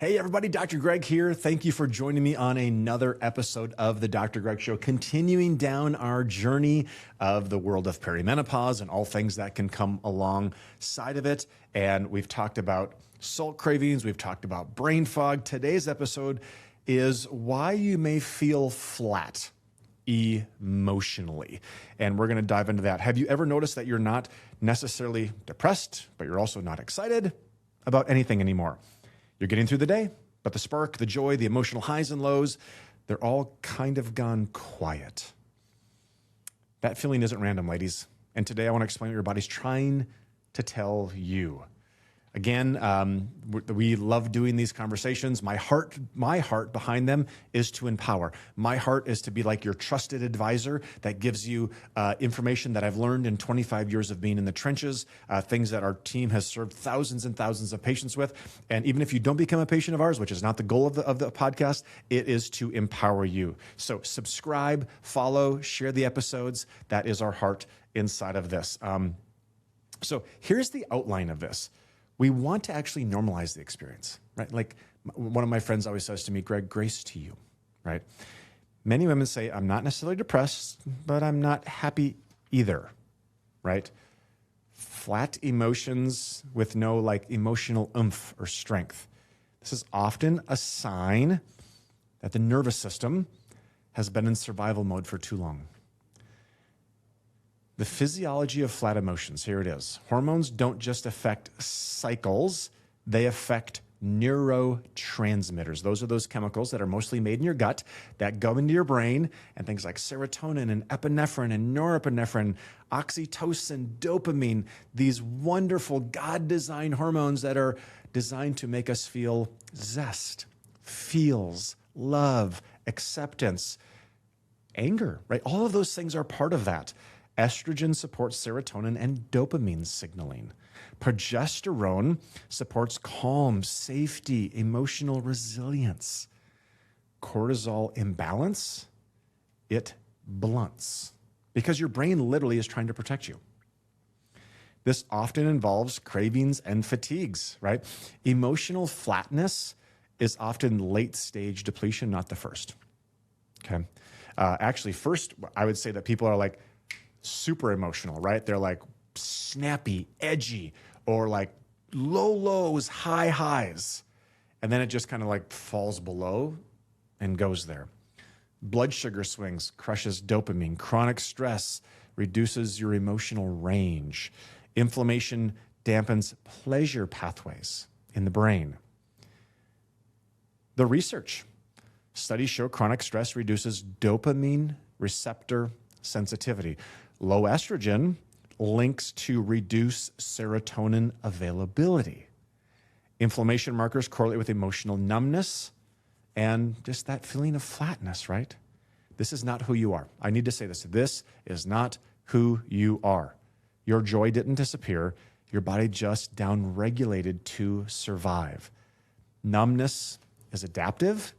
Hey everybody, Dr. Greg here. Thank you for joining me on another episode of the Dr. Greg Show, continuing down our journey of the world of perimenopause and all things that can come alongside of it. And we've talked about salt cravings, we've talked about brain fog. Today's episode is why you may feel flat emotionally. And we're going to dive into that. Have you ever noticed that you're not necessarily depressed, but you're also not excited about anything anymore? You're getting through the day, but the spark, the joy, the emotional highs and lows, they're all kind of gone quiet. That feeling isn't random, ladies. And today I want to explain what your body's trying to tell you. Again, we love doing these conversations. My heart behind them is to empower. My heart is to be like your trusted advisor that gives you information that I've learned in 25 years of being in the trenches, things that our team has served thousands and thousands of patients with. And even if you don't become a patient of ours, which is not the goal of the podcast, it is to empower you. So subscribe, follow, share the episodes. That is our heart inside of this. So here's the outline of this. We want to actually normalize the experience, right? Like one of my friends always says to me, Greg, grace to you, right? Many women say, I'm not necessarily depressed, but I'm not happy either, right? Flat emotions with no like emotional oomph or strength. This is often a sign that the nervous system has been in survival mode for too long. The physiology of flat emotions, here it is. Hormones don't just affect cycles, they affect neurotransmitters. Those are those chemicals that are mostly made in your gut that go into your brain, and things like serotonin and epinephrine and norepinephrine, oxytocin, dopamine, these wonderful God-designed hormones that are designed to make us feel zest, feels, love, acceptance, anger, right? All of those things are part of that. Estrogen supports serotonin and dopamine signaling. Progesterone supports calm, safety, emotional resilience. Cortisol imbalance, it blunts because your brain literally is trying to protect you. This often involves cravings and fatigues, right? Emotional flatness is often late stage depletion, not the first. Okay. Actually, first, I would say that people are like, super emotional, right? They're like snappy, edgy, or like low lows, high highs. And then it just kind of like falls below and goes there. Blood sugar swings, crushes dopamine. Chronic stress reduces your emotional range. Inflammation dampens pleasure pathways in the brain. The research. Studies show chronic stress reduces dopamine receptor sensitivity. Low estrogen links to reduced serotonin availability. Inflammation markers correlate with emotional numbness and just that feeling of flatness, right? This is not who you are. I need to say this. This is not who you are. Your joy didn't disappear. Your body just downregulated to survive. Numbness is adaptive.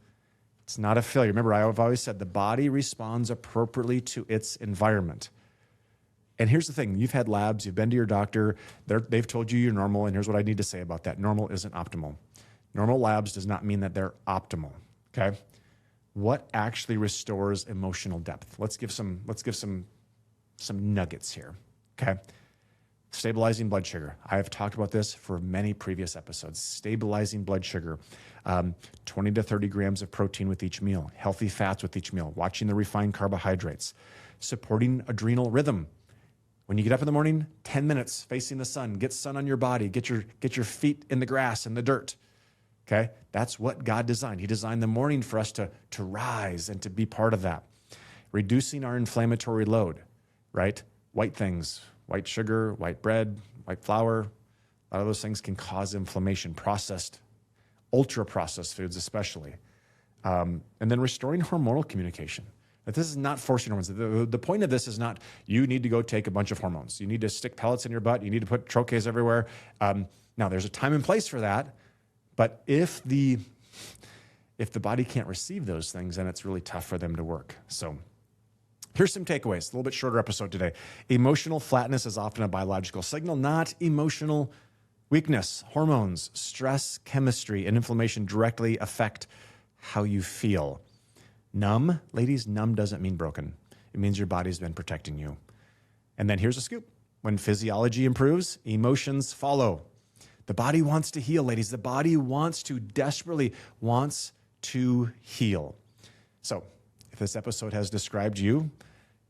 It's not a failure. Remember, I've always said the body responds appropriately to its environment. And here's the thing. You've had labs. You've been to your doctor. They've told you you're normal. And here's what I need to say about that. Normal isn't optimal. Normal labs does not mean that they're optimal, okay? What actually restores emotional depth? Let's give some nuggets here, okay? Stabilizing blood sugar. I have talked about this for many previous episodes. Stabilizing blood sugar, 20 to 30 grams of protein with each meal, healthy fats with each meal, watching the refined carbohydrates, supporting adrenal rhythm. When you get up in the morning, 10 minutes facing the sun, get sun on your body, get your feet in the grass and the dirt, okay? That's what God designed. He designed the morning for us to rise and to be part of that. Reducing our inflammatory load, right? White things, white sugar, white bread, white flour, a lot of those things can cause inflammation, processed, ultra-processed foods especially. And then restoring hormonal communication. That this is not forcing hormones. The point of this is not you need to go take a bunch of hormones. You need to stick pellets in your butt. You need to put troches everywhere. Now, there's a time and place for that. But if the body can't receive those things, then it's really tough for them to work. So here's some takeaways. A little bit shorter episode today. Emotional flatness is often a biological signal, not emotional Weakness, hormones, stress, chemistry, and inflammation directly affect how you feel. Numb, ladies, numb doesn't mean broken. It means your body's been protecting you. And then here's a scoop. When physiology improves, emotions follow. The body wants to heal, ladies. The body desperately wants to heal. So if this episode has described you,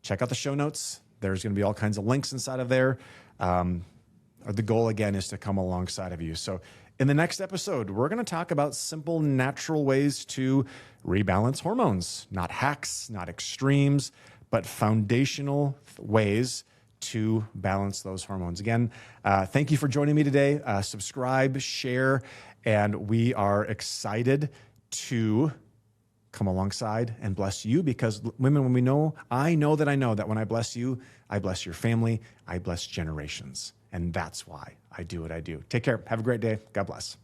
check out the show notes. There's going to be all kinds of links inside of there. The goal, again, is to come alongside of you. So in the next episode, we're going to talk about simple, natural ways to rebalance hormones. Not hacks, not extremes, but foundational ways to balance those hormones. Again, thank you for joining me today. Subscribe, share, and we are excited to come alongside and bless you, because women, I know that when I bless you, I bless your family, I bless generations. And that's why I do what I do. Take care. Have a great day. God bless.